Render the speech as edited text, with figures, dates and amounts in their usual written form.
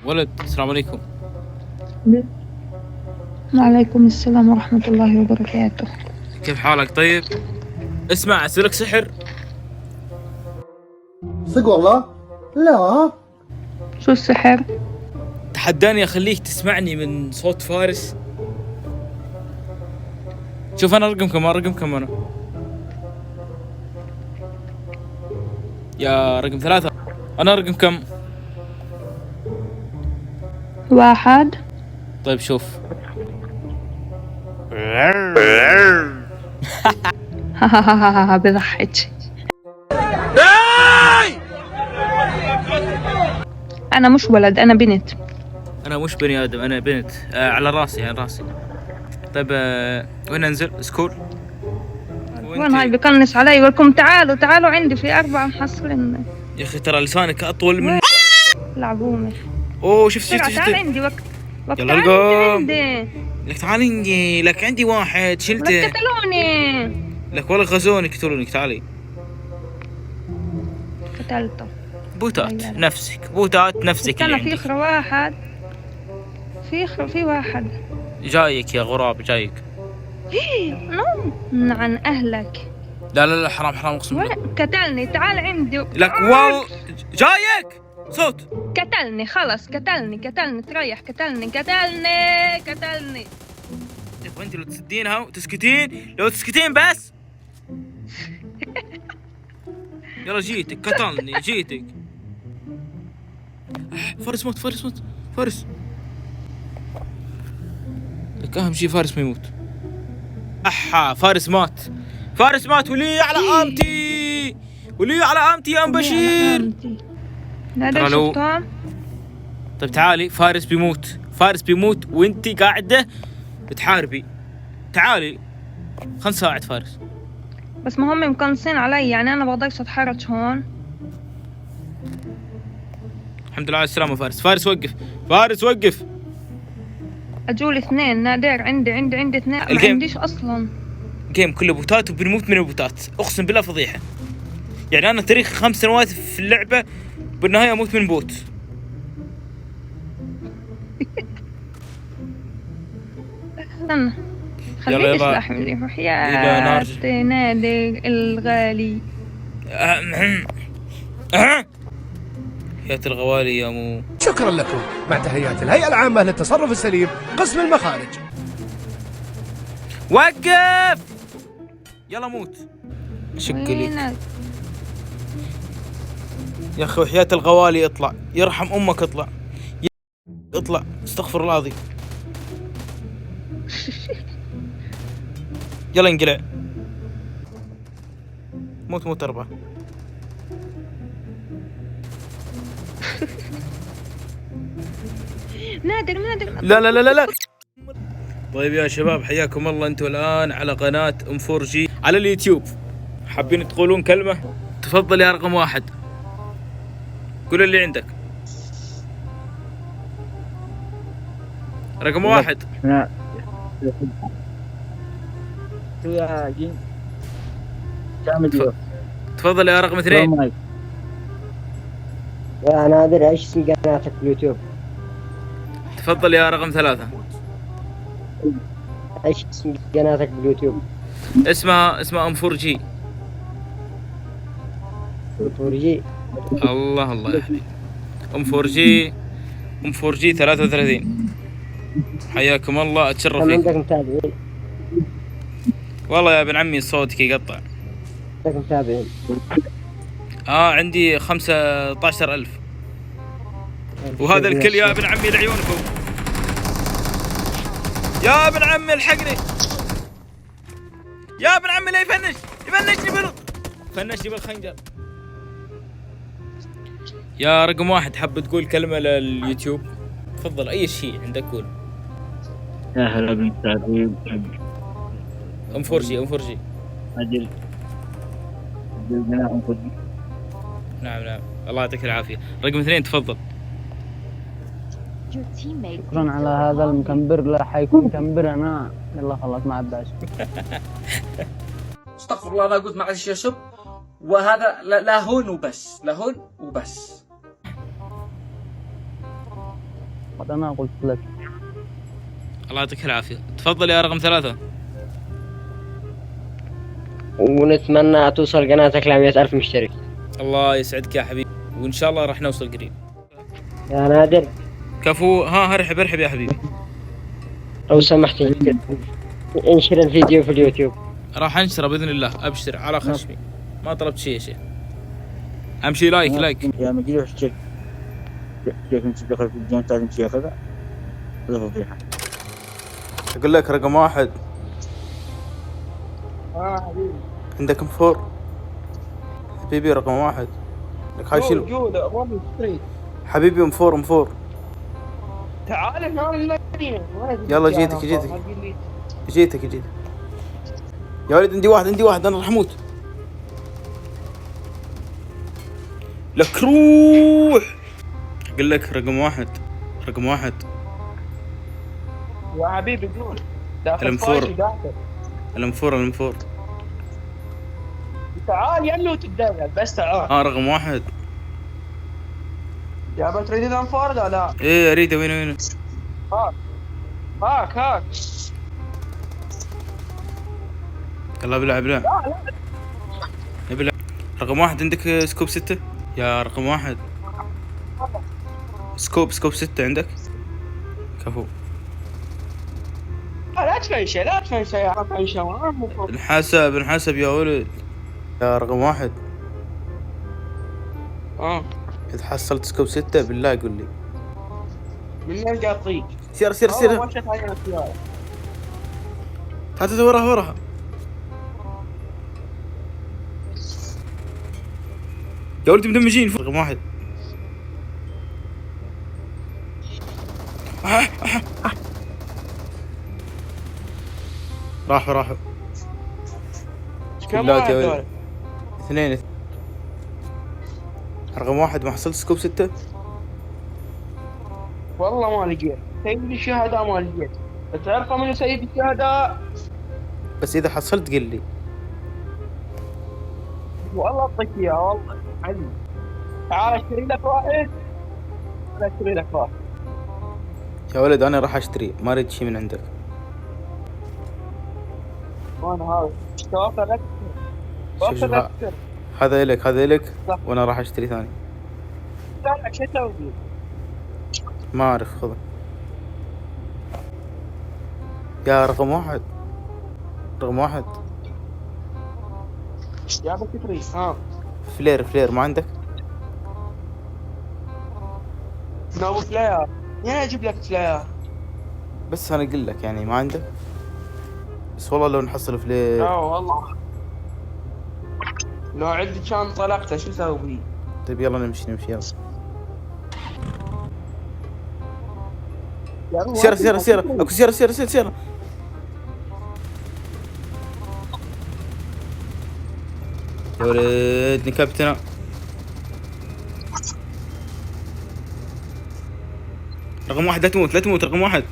ولد، السلام عليكم. وعليكم السلام ورحمة الله وبركاته. كيف حالك؟ طيب اسمع، اسألك سحر. صدق والله؟ لا. شو السحر؟ تحداني اخليك تسمعني من صوت فارس. شوف انا رقم كم انا يا رقم 3. انا رقم كم؟ 1. طيب شوف. بضحك. أنا مش ولد، أنا بنت. انا مش بني ادم، انا بنت. على راسي، على راسي. طيب وين انزل؟ سكول؟ وين هاي بكنس علي؟ ولكم تعالوا عندي في 4 محصلين. يا اخي ترى لسانك اطول من لعبوني. اوه شفت تعال عندي وقت يلا القوم. لك تعالي عندي، لك عندي واحد شلته. لك قتلوني. لك والله غزوني قتلونك. تعالي. قتلته. بوتات نفسك، بوتات نفسك اللي أنا في عندك. إخرة واحد. في واحد جايك يا غراب، جايك. نوم عن أهلك. لا لا لا، حرام حرام اقسم بالله. قتلني. تعال عندي. لك والله جايك صوت. قتلني خلص. قتلني تريح. قتلني. طيب انت لو تسدينها وتسكتين، لو تسكتين بس. يلا جيتك، قتلني جيتك. فارس موت، فارس موت، فارس. لك اهم شي فارس ما يموت. احا فارس مات، فارس مات. ولي على قامتي، ولي على قامتي يا ام بشير. هذا لو... شفتهم. طيب تعالي، فارس بيموت، فارس بيموت وانتي قاعدة بتحاربي. تعالي خلنا نساعد فارس. بس ما هم مقنصين علي، يعني انا بقدرش اتحرك هون. الحمد لله على السلامة فارس. فارس وقف، فارس وقف. اجول 2 نادر. عندي 2. ما عنديش اصلا. جيم كله بوتات وبنموت من البوتات، اقسم بالله فضيحة. يعني انا تاريخ 5 سنوات في اللعبة، بالنهاية اموت من بوت. استنى خليه يسلح من يروح. يا نادر الغالي. يا الغوالي يا مو. شكرا لكم. مع تحيات الهيئة العامة للتصرف السليم، قسم المخارج. وقف. يلا موت. شق لي يا اخي، وحياة الغوالي اطلع، يرحم امك اطلع، اطلع، استغفر الله العظيم. يلا انقلع. موت 4. نادر. لا لا لا لا لا. طيب يا شباب، حياكم الله. انتم الان على قناة ام 4 جي على اليوتيوب. حابين تقولون كلمة؟ تفضل يا رقم 1، قول اللي عندك. رقم 1. تفضل يا رقم 2. يا نادر، ايش اسم قناتك باليوتيوب؟ تفضل يا رقم 3. ايش اسم قناتك باليوتيوب؟ اسمها ام 4 جي. 4 جي. الله الله يا حبيبي. ام 4 جي، ام 4 جي 33. حياكم الله، اتشرف فيك. عندك متابعين؟ والله يا ابن عمي صوتك يقطع. عندك متابعين؟ عندي 15,000. وهذا الكل يا ابن عمي لعيونكم. يا ابن عمي الحقني، يا ابن عمي لا فنشني بالخنجر. يا رقم 1، حاب تقول كلمة لليوتيوب؟ تفضل اي شيء عندك قول. يا هلا بالمتابعين. ام 4 جي اجل نعم الله يعطيك العافية. رقم 2 تفضل. شكرا على هذا المكمبر. لا حيكون مكمبر انا. يلا خلاص ما عباش. استغفر الله، انا قلت معلش يا شب، وهذا لا هون وبس، لا هون وبس. فقط انا قلت لك. الله يعطيك العافيه. تفضل يا رقم 3. ونتمنى توصل قناتك ل 100,000 مشترك. الله يسعدك يا حبيبي، وان شاء الله راح نوصل قريب. يا نادر كفو، ها ارحب ارحب يا حبيبي. لو سمحت انشر الفيديو في اليوتيوب. راح انشره باذن الله، ابشر على خشمي. ما طلبت شيء يا شيخ. امشي لايك. يا مجيد وش تشيك كيف انت دخل في الجيم لازم شيء كذا. هذا فضيحة. اقول لك رقم 1. حبيبي عندك ام4 حبيبي. رقم 1 لك هاي شيل موجود امام ستريت. حبيبي. ام4 تعال هنا المدينة. يلا جيتك يا ولد. عندي واحد انا راح اموت. لك روح. اقول لك رقم واحد. يا حبيبي قول. الام4. تعال يمي وتتدلل بس تعال. رقم 1. يا بتريد الانفار لا. ايه اريده. وين هاك يلا بلع. رقم 1 عندك سكوب 6 يا رقم 1. سكوب 6 عندك. كفو. لا تفنش يا عم فنش. انحسب يا ولد. يا رقم 1 اذا حصلت سكوب 6 بالله قول لي. من قاطيك. سير تعال وراها. يا ولد مدمجين. رقم 1 راحوا. كم لا واحد يا دول؟ ولد. 2. رقم 1 ما حصلت سكوب 6. والله ما لقيت سيد الشهداء. ما لقيت. تعرف من سيد الشهداء؟ بس اذا حصلت قل لي. والله اعطيك اياه والله علي. تعال اشتري لك واحد. يا ولد انا راح اشتري، ما اريد شيء من عندك. وانا هذا توصل اكثر. شوف هذا لك وانا راح اشتري ثاني. لا شو اسوي؟ ما اعرف. خذه يا رقم 1. يا بكتري فلير ما عندك؟ نو فلاير. وين اجيب لك فلاير؟ بس انا اقول لك يعني ما عندك. بس والله لو نحصل فلير. والله لو عندي كان طلقته شو اسوي؟ طيب يلا نمشي يلا. سيارة اكو سيارة. يا ولد نكبتنا. رقم 1 لا تموت رقم 1.